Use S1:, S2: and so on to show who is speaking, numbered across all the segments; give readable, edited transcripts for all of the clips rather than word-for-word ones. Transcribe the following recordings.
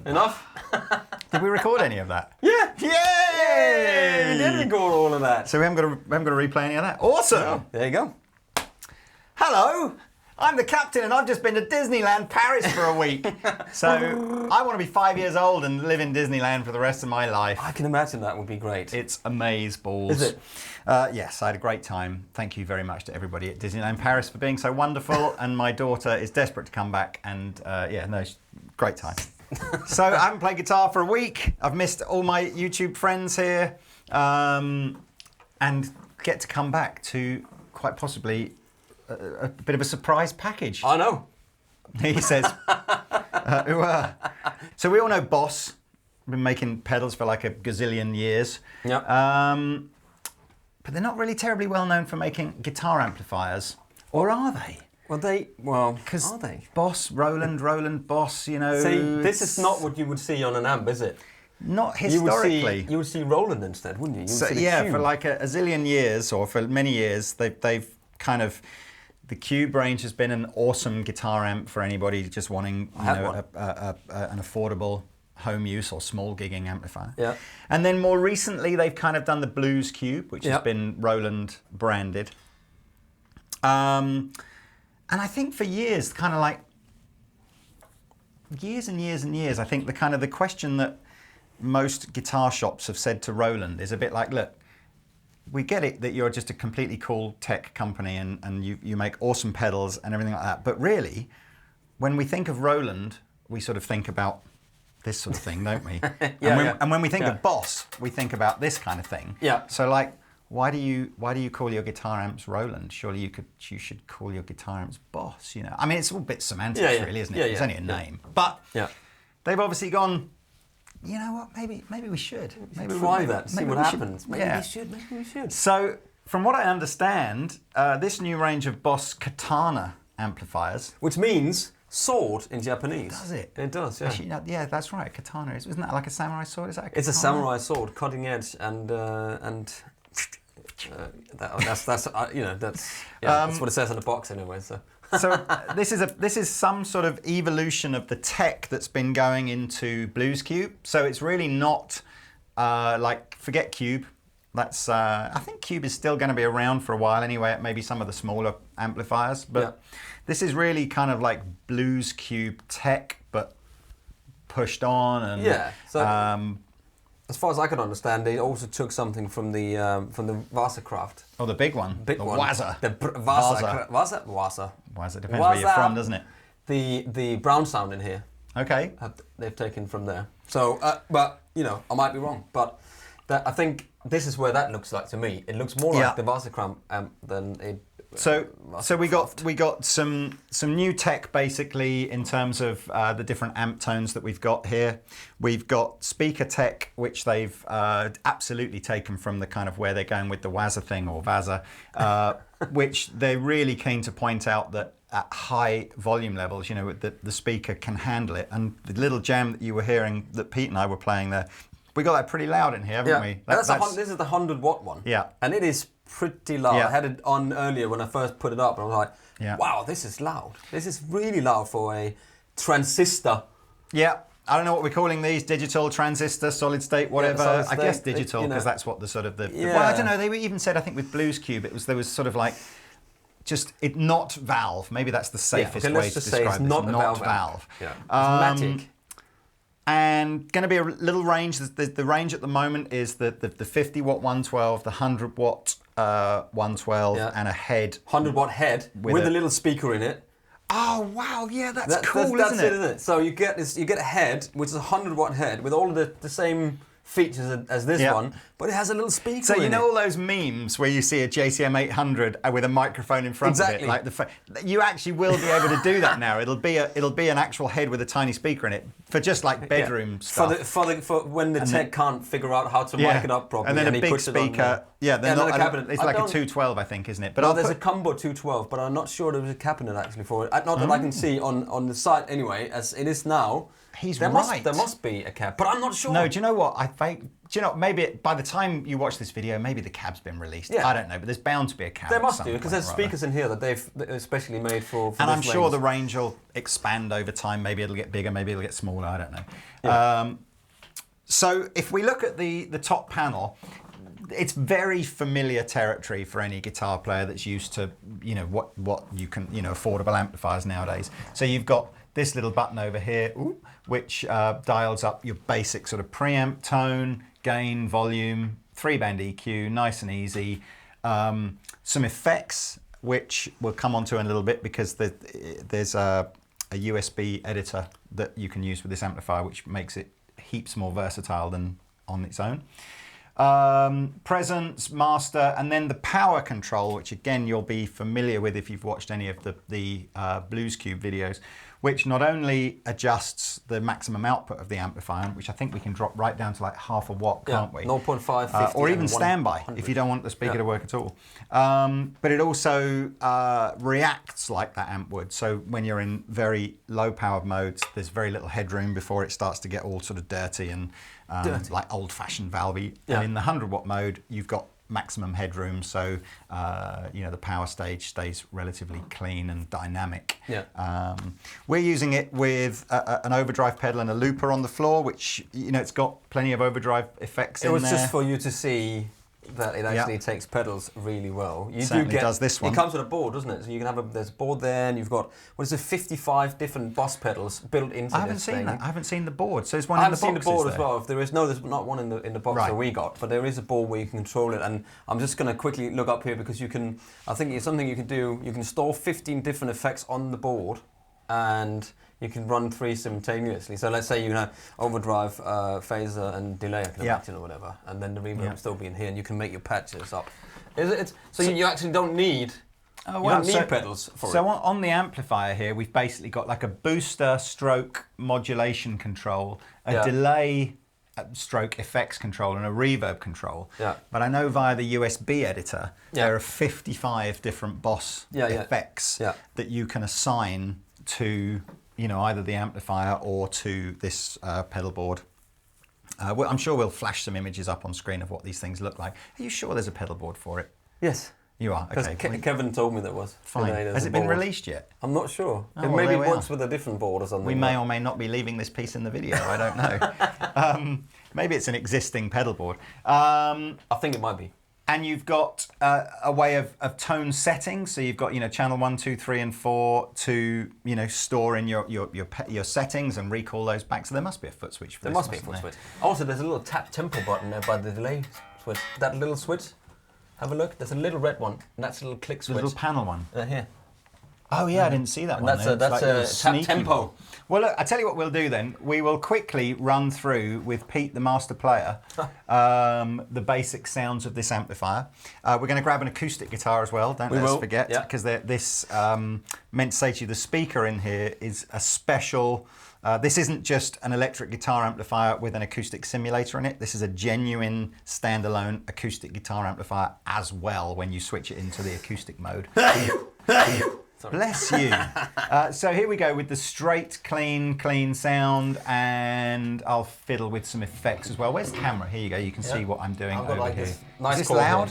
S1: Enough?
S2: Did we record any of that?
S1: Yeah.
S2: Yay!
S1: We did record all of that.
S2: So we haven't got to replay any of that. Awesome!
S1: Oh, there you go.
S2: Hello! I'm the captain and I've just been to Disneyland Paris for a week. So I want to be 5 years old and live in Disneyland for the rest of my life.
S1: I can imagine that would be great.
S2: It's amazeballs.
S1: Is it?
S2: Yes, I had a great time. Thank you very much to everybody at Disneyland Paris for being so wonderful. And my daughter is desperate to come back. And great time. So I haven't played guitar for a week. I've missed all my YouTube friends here. And get to come back to quite possibly a bit of a surprise package.
S1: I know.
S2: He says. So we all know Boss. Been making pedals for like a gazillion years.
S1: Yeah.
S2: But they're not really terribly well known for making guitar amplifiers. Or are they?
S1: Because are they?
S2: Boss, Roland, Boss, you know.
S1: See, this is not what you would see on an amp, is it?
S2: Not historically.
S1: You would see Roland instead, wouldn't you?
S2: For like a zillion years, or for many years, they've kind of... The Cube range has been an awesome guitar amp for anybody just wanting an affordable home use or small gigging amplifier.
S1: Yeah.
S2: And then more recently, they've kind of done the Blues Cube, which has been Roland branded. And I think for years, kind of like years and years and years, I think the question that most guitar shops have said to Roland is a bit like, look, we get it that you're just a completely cool tech company and you make awesome pedals and everything like that. But really, when we think of Roland, we sort of think about this sort of thing, don't we? And when we think of Boss, we think about this kind of thing.
S1: Yeah.
S2: So like, why do you call your guitar amps Roland? Surely you should call your guitar amps Boss, you know? I mean, it's all a bit semantics really, isn't it? It's only a name. But they've obviously gone, you know what, maybe we should.
S1: Maybe try that, see what happens. Maybe we should.
S2: So, from what I understand, this new range of Boss Katana amplifiers...
S1: Which means sword in Japanese.
S2: Does it?
S1: It does, yeah.
S2: Actually, yeah, that's right. Katana isn't that like a samurai sword? Is that a katana?
S1: It's a samurai sword, cutting edge, and that's that's what it says on the box anyway. So.
S2: So this is some sort of evolution of the tech that's been going into Blues Cube. So it's really not like, forget Cube. That's I think Cube is still going to be around for a while anyway, at maybe some of the smaller amplifiers. But this is really kind of like Blues Cube tech, but pushed on. And
S1: so as far as I can understand, they also took something from the Wasserkraft.
S2: Oh, the big one. The Waza.
S1: The Waza.
S2: Waza. Depends where you're from, doesn't it?
S1: The brown sound in here.
S2: Okay.
S1: They've taken from there. So, but I might be wrong. But I think this is where that looks like to me. It looks more like the Wasserkraft than it.
S2: So we got some new tech basically in terms of the different amp tones that we've got here. We've got speaker tech, which they've absolutely taken from the kind of where they're going with the Waza thing or Vaza, which they're really keen to point out that at high volume levels, the speaker can handle it. And the little jam that you were hearing that Pete and I were playing there, we got that pretty loud in here, haven't we?
S1: This is the 100-watt one.
S2: Yeah.
S1: And it is pretty loud.
S2: Yeah.
S1: I had it on earlier when I first put it up, and I was like, wow, this is loud. This is really loud for a transistor.
S2: Yeah. I don't know what we're calling these, digital, transistor, solid state, whatever.
S1: Solid state,
S2: I guess digital, because that's what the sort of well, I don't know, they even said, I think with Blues Cube, there was sort of like, not valve. Maybe that's the safest way to describe it.
S1: Not valve. Yeah. It's matic.
S2: And going to be a little range. The range at the moment is the 50 watt 112, the 100 watt 112, and a head.
S1: 100 watt head with a little speaker in it.
S2: Oh wow, yeah, that's cool,
S1: that's
S2: isn't it?
S1: Isn't it? So you get a head, which is a 100 watt head with all of the same features as this one, but it has a little speaker in it.
S2: So you know all those memes where you see a JCM 800 with a microphone in front of it, like you actually will be able to do that now. It'll be an actual head with a tiny speaker in it for just like bedroom stuff.
S1: For when the tech can't figure out how to mic it up properly,
S2: and then a big speaker.
S1: Cabinet.
S2: It's like a 212, I think, isn't it?
S1: But there's a combo 212, but I'm not sure there was a cabinet actually for it. Not that I can see on the site anyway, as it is now. There must be a cab, but I'm not sure.
S2: No, do you know what? Maybe by the time you watch this video, maybe the cab's been released. Yeah. I don't know, but there's bound to be a cab.
S1: There must do, because there's speakers in here that they've especially made for
S2: and
S1: this
S2: I'm sure
S1: range.
S2: the range will expand over time. Maybe it'll get bigger, maybe it'll get smaller, I don't know.
S1: Yeah.
S2: So if we look at the top panel, it's very familiar territory for any guitar player that's used to, what you can, affordable amplifiers nowadays. So you've got this little button over here, which dials up your basic sort of preamp tone, gain, volume, 3-band EQ, nice and easy. Some effects, which we'll come on to in a little bit, because there's a USB editor that you can use with this amplifier, which makes it heaps more versatile than on its own. Presence, master, and then the power control, which again you'll be familiar with if you've watched any of the Blues Cube videos, which not only adjusts the maximum output of the amplifier, which I think we can drop right down to like half a watt, can't we?
S1: 0.5, 50,
S2: or even standby
S1: 100.
S2: if you don't want the speaker to work at all. But it also reacts like that amp would. So when you're in very low powered modes, there's very little headroom before it starts to get all sort of dirty and like old-fashioned valvey.
S1: Yeah.
S2: And in the 100 watt mode, you've got maximum headroom, so the power stage stays relatively clean and dynamic.
S1: Yeah.
S2: We're using it with an overdrive pedal and a looper on the floor, which it's got plenty of overdrive effects in there.
S1: It was just for you to see that it actually takes pedals really well.
S2: You certainly does this one.
S1: It comes with a board, doesn't it? So you can have there's a board there, and you've got 55 different boss pedals built into this thing.
S2: I haven't seen that. I haven't seen the board. So there's one
S1: in
S2: the box.
S1: I haven't seen the board as well. If there's not one in the box that we got, but there is a board where you can control it. And I'm just going to quickly look up here, because I think it's something you can do. You can store 15 different effects on the board, and you can run 3 simultaneously. So let's say you can have overdrive, phaser, and delay, I can imagine, or whatever, and then the reverb will still be in here, and you can make your patches up. So you actually don't need pedals for it.
S2: So on the amplifier here, we've basically got like a booster stroke modulation control, a delay stroke effects control, and a reverb control.
S1: Yeah.
S2: But I know via the USB editor, there are 55 different boss effects that you can assign to you know, either the amplifier or to this pedal board. I'm sure we'll flash some images up on screen of what these things look like. Are you sure there's a pedal board for it?
S1: Yes.
S2: You are? Okay.
S1: Kevin told me there was.
S2: Fine. Has it been released yet?
S1: I'm not sure.
S2: Oh,
S1: It
S2: well,
S1: maybe
S2: there we
S1: works
S2: are.
S1: with a different board or something.
S2: We may or may not be leaving this piece in the video. I don't know. Maybe it's an existing pedal board.
S1: I think it might be.
S2: And you've got a way of tone setting. So you've got, you know, channel 1, 2, 3, and 4 to, you know, store in your settings and recall those back. So there must be a foot switch for
S1: There
S2: this.
S1: must be a foot switch. Also, there's a little tap tempo button there by the delay switch. That little switch. Have a look. There's a little red one, and that's a little click switch.
S2: The little panel one.
S1: Here.
S2: Oh yeah, I didn't see that
S1: And
S2: one.
S1: that's a tap tempo.
S2: Well, look, I tell you what we'll do then. We will quickly run through with Pete, the master player, the basic sounds of this amplifier. We're going to grab an acoustic guitar as well. Don't let us forget, because this meant to say to you, the speaker in here is a special. This isn't just an electric guitar amplifier with an acoustic simulator in it. This is a genuine standalone acoustic guitar amplifier as well when you switch it into the acoustic mode. Bless you. So here we go with the straight, clean sound, and I'll fiddle with some effects as well. Where's the camera? Here you go. You can see what I'm doing over
S1: like
S2: here.
S1: this nice
S2: Is this loud?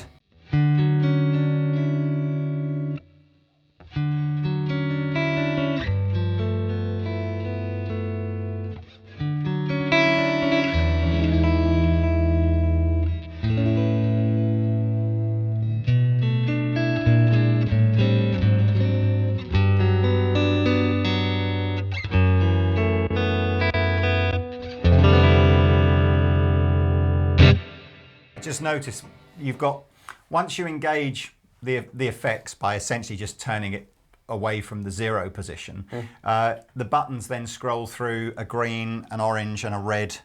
S2: Just notice you've got, once you engage the effects by essentially just turning it away from the 0 position, the buttons then scroll through a green, an orange and a red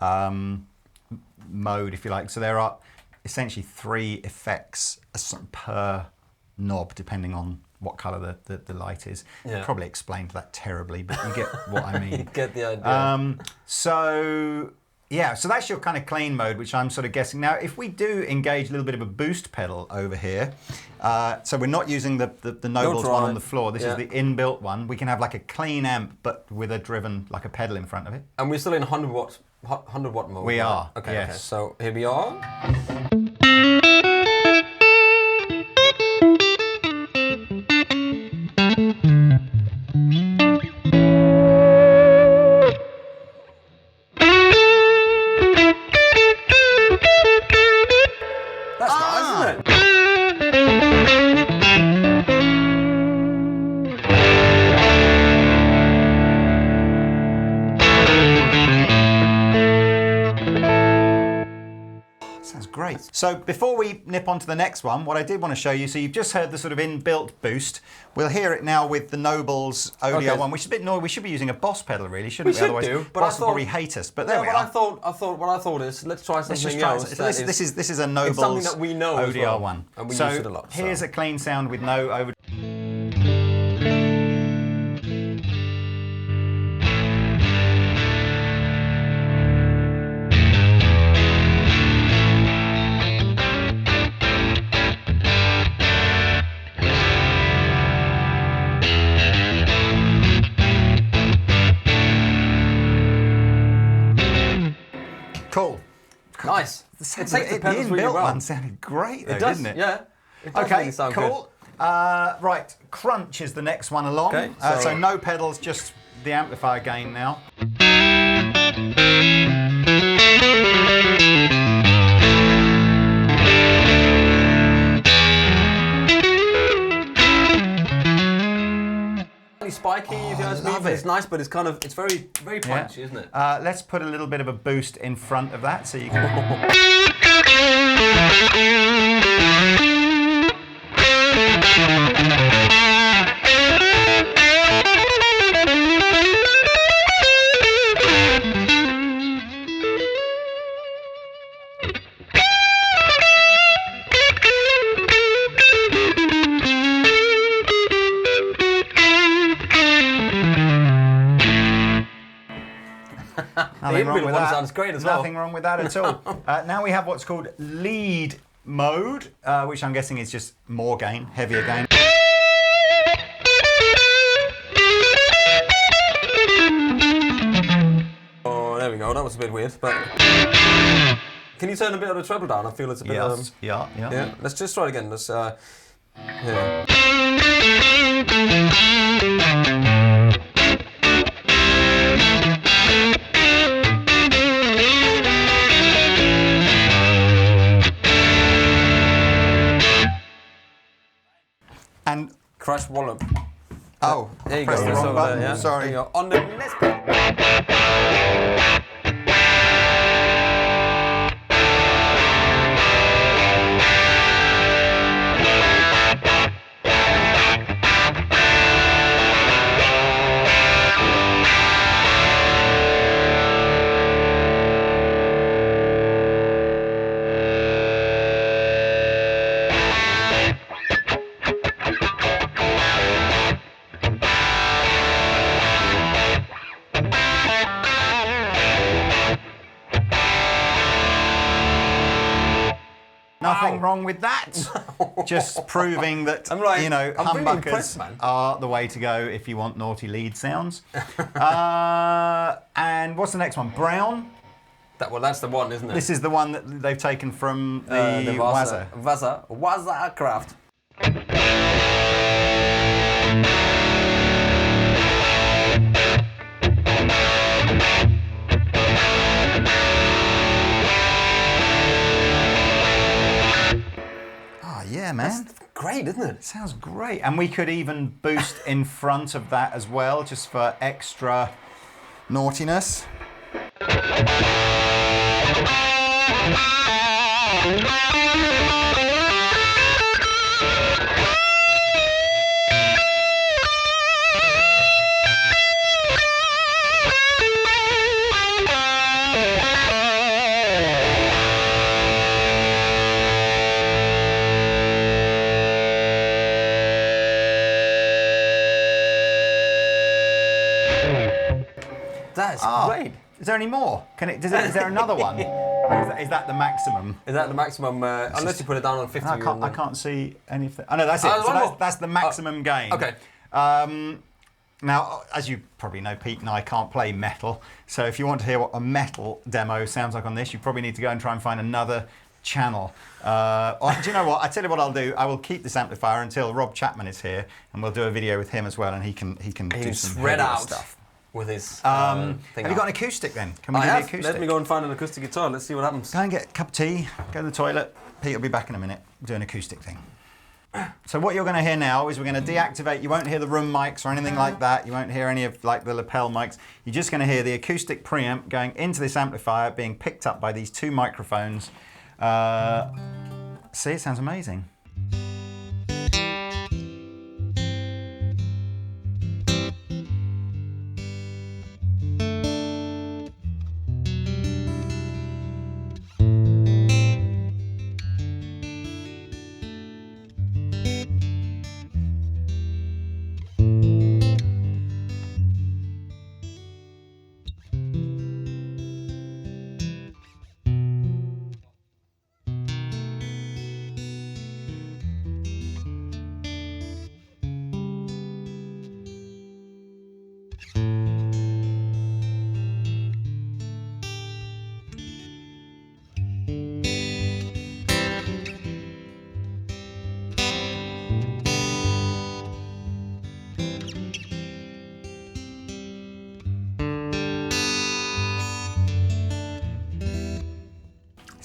S2: mode, if you like. So there are essentially 3 effects per knob, depending on what colour the light is.
S1: Yeah.
S2: Probably explained that terribly, but you get what I mean.
S1: You get the idea.
S2: So yeah, so that's your kind of clean mode, which I'm sort of guessing. Now, if we do engage a little bit of a boost pedal over here, so we're not using the Nobles one on the floor, this is the inbuilt one, we can have like a clean amp, but with a driven, like a pedal in front of it.
S1: And we're still in 100 watt mode.
S2: We are,
S1: Okay,
S2: yes.
S1: okay. So here we are. That's nice, isn't it?
S2: Sounds great. So before we nip on to the next one, what I did want to show you, so you've just heard the sort of inbuilt boost. We'll hear it now with the Nobles ODR one, which is a bit annoying. We should be using a Boss pedal, really, shouldn't we?
S1: We should
S2: Otherwise,
S1: but
S2: Boss will probably hate us. But there we are.
S1: What I thought is, let's try something else.
S2: This is a Nobles
S1: something that we know as
S2: ODR
S1: well,
S2: one.
S1: and we
S2: so
S1: use it a lot. So
S2: here's a clean sound with no over. Cool.
S1: nice. It takes the pedals really
S2: inbuilt
S1: well.
S2: one sounded great, though,
S1: It does,
S2: didn't it?
S1: yeah. It does
S2: Okay,
S1: really sound
S2: cool. Right, Crunch is the next one along.
S1: Okay,
S2: so no pedals, just the amplifier gain now.
S1: Slightly spiky, if you ask me.
S2: love it.
S1: It's nice, but it's kind of, it's very punchy, isn't it?
S2: Let's put a little bit of a boost in front of that so you can... Nothing wrong with that.
S1: Sounds great as well.
S2: Nothing wrong with that at all. Now we have what's called lead mode, which I'm guessing is just more gain, heavier gain.
S1: go. That was a bit weird, but can you turn a bit of the treble down? I feel it's a bit.
S2: Yes. Yeah.
S1: Yeah. Let's just try it again. Let's. Yeah.
S2: And
S1: Crash wallop.
S2: oh,
S1: There you
S2: pressed
S1: go.
S2: the wrong
S1: over
S2: button.
S1: there, yeah.
S2: Sorry.
S1: There you go. On the Les Paul.
S2: Nothing wrong with that. Just proving that,
S1: I'm like,
S2: you know,
S1: I'm really
S2: humbuckers
S1: impressed, man.
S2: are the way to go if you want naughty lead sounds. And what's the next one? Brown?
S1: Well, that's the one, isn't it?
S2: This is the one that they've taken from the Waza.
S1: Waza Craft.
S2: Oh, yeah, man.
S1: That's great, isn't it?
S2: Sounds great. And we could even boost in front of that as well, just for extra naughtiness.
S1: That's great.
S2: Is there any more? Is there another one? Or is that the maximum?
S1: Is that the maximum? Unless you put it down on 50.
S2: I can't see anything. Oh, no, that's it.
S1: Oh,
S2: So that's the maximum gain.
S1: Okay.
S2: Now, as you probably know, Pete and I can't play metal. So if you want to hear what a metal demo sounds like on this, you probably need to go and try and find another channel. Or, do you know what? I tell you what I'll do. I will keep this amplifier until Rob Chapman is here, and we'll do a video with him as well, and he can do some
S1: spread
S2: heavier
S1: out
S2: stuff.
S1: with his thing.
S2: Have you got an acoustic then? Can we do the acoustic?
S1: Let me go and find an acoustic guitar. Let's see what happens.
S2: Go and get a cup of tea, go to the toilet. Pete will be back in a minute. We'll do an acoustic thing. So what you're going to hear now is we're going to deactivate. You won't hear the room mics or anything like that. You won't hear any of like the lapel mics. You're just going to hear the acoustic preamp going into this amplifier being picked up by these two microphones. See, it sounds amazing.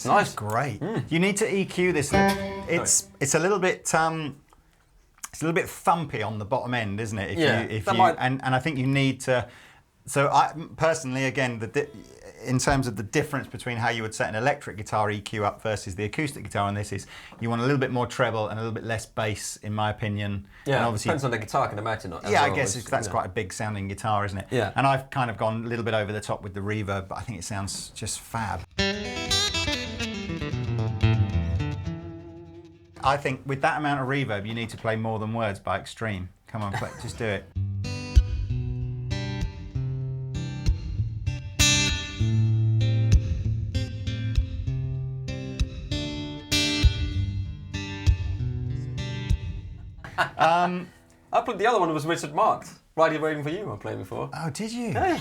S1: Nice.
S2: Great. You need to EQ this. It's a little bit it's a little bit thumpy on the bottom end, isn't it? And I think you need to. So I personally, again, in terms of the difference between how you would set an electric guitar EQ up versus the acoustic guitar on this is you want a little bit more treble and a little bit less bass, in my opinion.
S1: Yeah,
S2: and obviously,
S1: depends on the guitar, I can imagine.
S2: Yeah, I guess that's quite a big sounding guitar, isn't it?
S1: Yeah.
S2: And I've kind of gone a little bit over the top with the reverb, but I think it sounds just fab. I think with that amount of reverb, you need to play More Than Words by Extreme. Come on, just do it.
S1: I played the other one was Richard Marx. Right Here Waiting For You I played before.
S2: Oh, did you?
S1: Hey.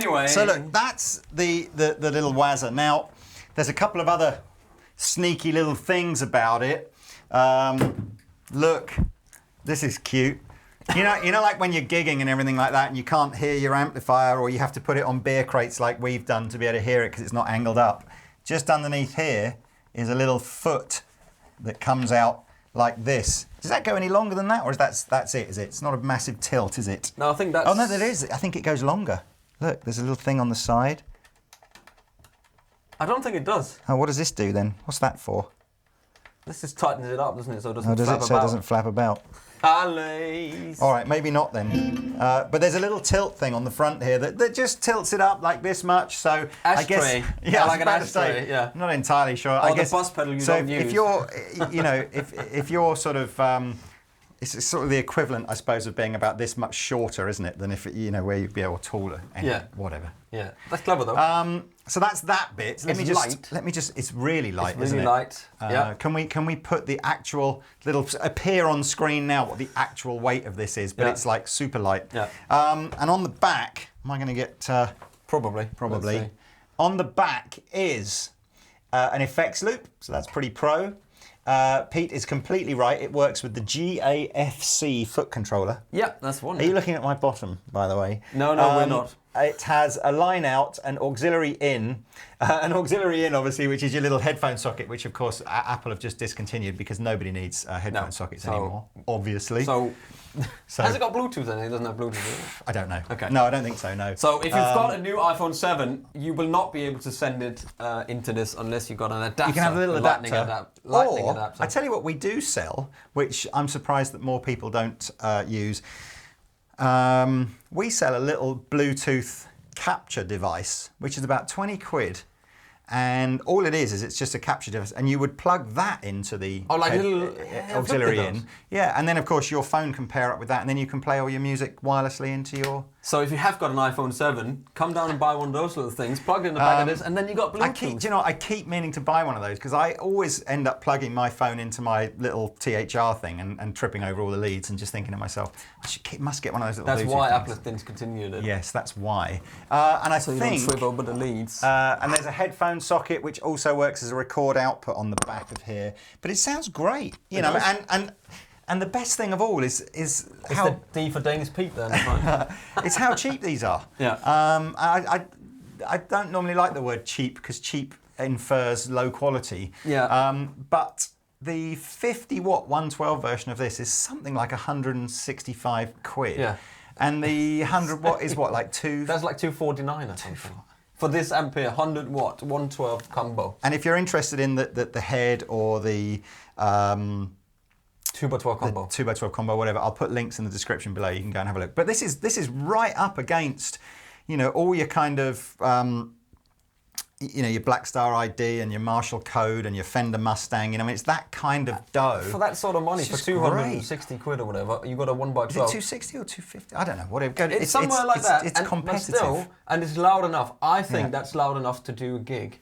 S1: Anyway.
S2: So look, that's the little Wazza. Now, there's a couple of other sneaky little things about it. Look, this is cute. You know, like when you're gigging and everything like that, and you can't hear your amplifier, or you have to put it on beer crates like we've done to be able to hear it because it's not angled up. Just underneath here is a little foot that comes out like this. Does that go any longer than that, or is that's it? Is it? It's not a massive tilt, is it?
S1: No, I think that's...
S2: Oh no, that is. I think it goes longer. Look, there's a little thing on the side.
S1: I don't think it does.
S2: Oh, what does this do then? What's that for?
S1: This just tightens it up, doesn't it? So it doesn't
S2: Oh, does
S1: flap
S2: it?
S1: about.
S2: So it doesn't flap about.
S1: Alice.
S2: All right, maybe not then. But there's a little tilt thing on the front here that just tilts it up like this much. So I guess,
S1: Ashtray.
S2: yeah,
S1: Like an ashtray. Yeah.
S2: I'm not entirely sure.
S1: Or
S2: I
S1: the
S2: guess,
S1: bus pedal you
S2: so
S1: don't use.
S2: if you're, you know, if you're sort of, it's sort of the equivalent, I suppose, of being about this much shorter, isn't it, than if you know where you'd be able taller. Anyway,
S1: Yeah.
S2: Whatever.
S1: Yeah. That's clever though.
S2: So that's that bit. Let
S1: It's light.
S2: me just. It's really light,
S1: It's
S2: isn't
S1: really
S2: it?
S1: light. Yeah.
S2: Can we put the actual little appear on screen now what the actual weight of this is? But
S1: Yeah.
S2: it's like super light.
S1: Yeah.
S2: And on the back, am I going to get
S1: Probably.
S2: probably?
S1: Let's see.
S2: On the back is an effects loop, so that's pretty pro. Pete is completely right. It works with the GAFC foot controller.
S1: Yeah, that's one.
S2: Are you looking at my bottom, by the way?
S1: No, we're not.
S2: It has a line out, an auxiliary in, obviously, which is your little headphone socket, which of course Apple have just discontinued because nobody needs headphone sockets anymore, obviously.
S1: So, has it got Bluetooth then? It doesn't have Bluetooth, does it?
S2: I don't know.
S1: Okay.
S2: No, I don't think so, no.
S1: So if you've got a new iPhone 7, you will not be able to send it into this unless you've got an adapter.
S2: You can have a little
S1: lightning
S2: adapter.
S1: Lightning
S2: or,
S1: adapter.
S2: I tell you what we do sell, which I'm surprised that more people don't use. We sell a little Bluetooth capture device, which is about 20 quid. And all it is it's just a capture device, and you would plug that into the auxiliary in. Yeah, and then of course your phone can pair up with that, and then you can play all your music wirelessly into your...
S1: So if you have got an iPhone 7, come down and buy one of those little things, plug it in the back of this, and then you got Bluetooth.
S2: I keep meaning to buy one of those because I always end up plugging my phone into my little THR thing and tripping over all the leads and just thinking to myself, must get one of those little Bluetooth
S1: That's why
S2: things.
S1: Apple has discontinued it.
S2: Yes, that's why. And I
S1: So you
S2: think...
S1: don't trip over the leads.
S2: and there's a headphone socket which also works as a record output on the back of here. But it sounds great, you know. And the best thing of all is how
S1: the D for Danish Pete then. Right?
S2: it's how cheap these are.
S1: Yeah.
S2: I don't normally like the word cheap because cheap infers low quality.
S1: Yeah.
S2: But the 50 watt 112 version of this is something like 165 quid.
S1: Yeah.
S2: And the 100 watt is what, like two?
S1: That's like 249 or something. For this ampere 100 watt 112 combo.
S2: And if you're interested in the head or the
S1: 2x12 combo.
S2: 2x12 combo, whatever, I'll put links in the description below. You can go and have a look. But this is right up against, you know, all your kind of, you know, your Black Star ID and your Marshall Code and your Fender Mustang. You know, I mean, it's that kind of dough.
S1: For that sort of money,
S2: It's
S1: for
S2: just
S1: 260 quid or whatever, you got a 1x12.
S2: Is it 260 or 250? I don't know. Whatever.
S1: It's somewhere like that.
S2: It's competitive.
S1: But still, and it's loud enough. I think that's loud enough to do a gig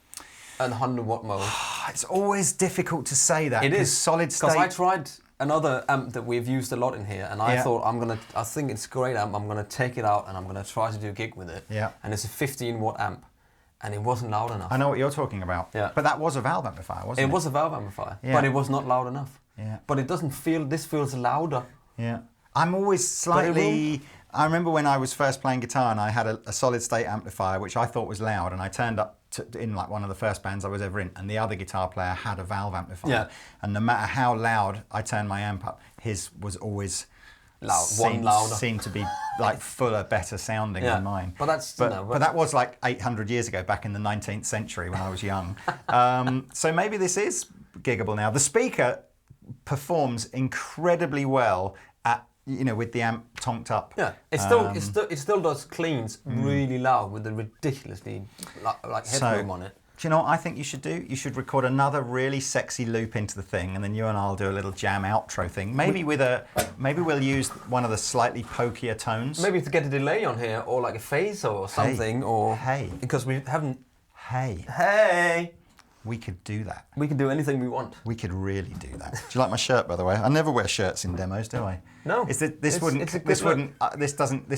S1: at 100 watt mode.
S2: It's always difficult to say that.
S1: It is.
S2: Solid state.
S1: Because I tried another amp that we've used a lot in here, and I thought I think it's a great amp. I'm gonna take it out and I'm gonna try to do a gig with it.
S2: Yeah.
S1: And it's a 15 watt amp, and it wasn't loud enough.
S2: I know what you're talking about.
S1: Yeah.
S2: But that was a valve amplifier, wasn't it?
S1: It was a valve amplifier,
S2: Yeah.
S1: but it was not loud enough.
S2: Yeah.
S1: But it doesn't feel. This feels louder.
S2: Yeah. I'm always slightly... I remember when I was first playing guitar and I had a solid state amplifier, which I thought was loud, and I turned up in like one of the first bands I was ever in, and the other guitar player had a valve amplifier.
S1: Yeah.
S2: And no matter how loud I turned my amp up, his was always...
S1: louder.
S2: Seemed to be like fuller, better sounding than mine.
S1: But that's
S2: but that was like 800 years ago, back in the 19th century when I was young. So maybe this is giggable now. The speaker performs incredibly well at, you know, with the amp tonked up.
S1: Yeah, it still does cleans really loud with a ridiculously like headroom on it.
S2: Do you know what I think you should do? You should record another really sexy loop into the thing, and then you and I'll do a little jam outro thing. Maybe we'll use one of the slightly pokier tones.
S1: Maybe to get a delay on here, or like a phaser or something, because we haven't. Hey.
S2: We could do that.
S1: We can do anything we want.
S2: We could really do that. Do you like my shirt, by the way? I never wear shirts in demos, do I?
S1: No.
S2: This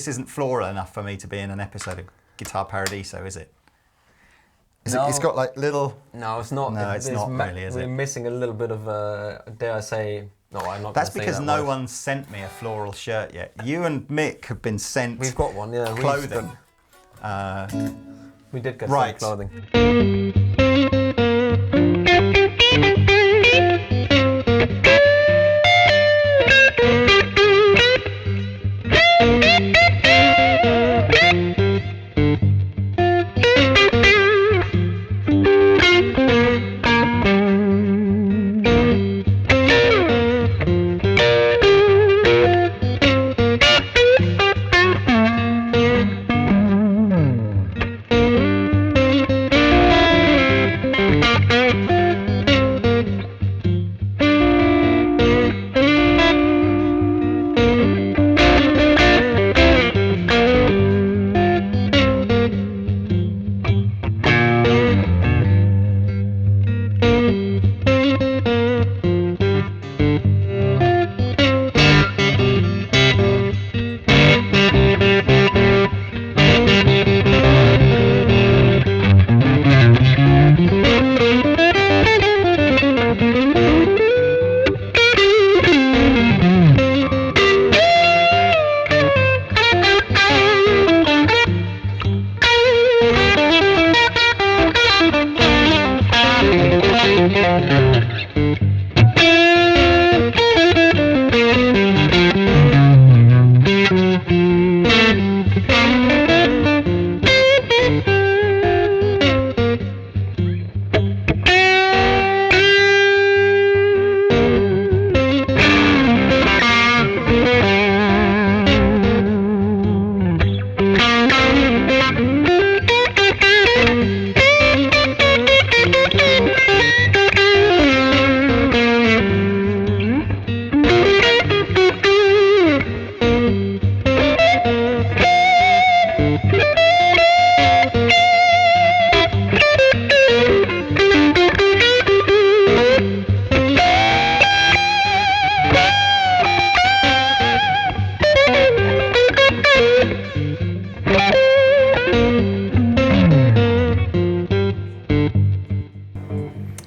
S2: isn't floral enough for me to be in an episode of Guitar Paradiso, is it?
S1: No.
S2: It's got like little...
S1: No, it's not.
S2: No, it's not really, is it?
S1: We're missing a little bit of, dare I say... No, I'm not.
S2: That's
S1: gonna say
S2: because
S1: that
S2: no
S1: word.
S2: one sent me a floral shirt yet. You and Mick have been sent
S1: We've got one, yeah.
S2: clothing.
S1: We did get
S2: Right.
S1: some clothing.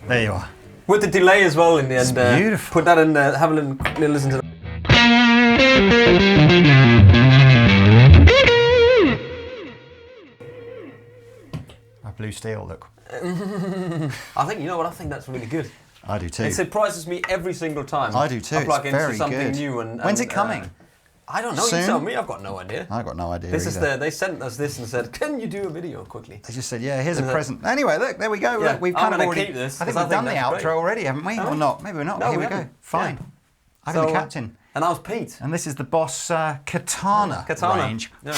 S2: There you are.
S1: With the delay as well in the end.
S2: It's beautiful.
S1: Put that in there, have a little listen to that.
S2: A blue steel, look.
S1: I think, you know what, I think that's really good.
S2: I do too.
S1: It surprises me every single time.
S2: I do too.
S1: I plug
S2: It's
S1: into
S2: very
S1: something
S2: good.
S1: new and
S2: When's it coming?
S1: I don't know,
S2: Soon?
S1: you tell me, I've got no idea.
S2: I got no idea.
S1: This is
S2: either.
S1: they sent us this and said, can you do a video quickly?
S2: They just said, yeah, here's a present. Anyway, look, there we go.
S1: Yeah,
S2: Look, we've
S1: I'm
S2: kind of
S1: gonna
S2: already.
S1: keep this,
S2: I think
S1: 'cause
S2: we've done the
S1: that's
S2: outro
S1: great.
S2: already, haven't we?
S1: Have
S2: Or
S1: we?
S2: not? Maybe we're not.
S1: No,
S2: Here
S1: we
S2: we go.
S1: haven't.
S2: Fine.
S1: Yeah.
S2: I've been the captain.
S1: And I was Pete.
S2: And this is the Boss Katana,
S1: Katana.
S2: range.
S1: Yeah.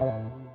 S1: Bye.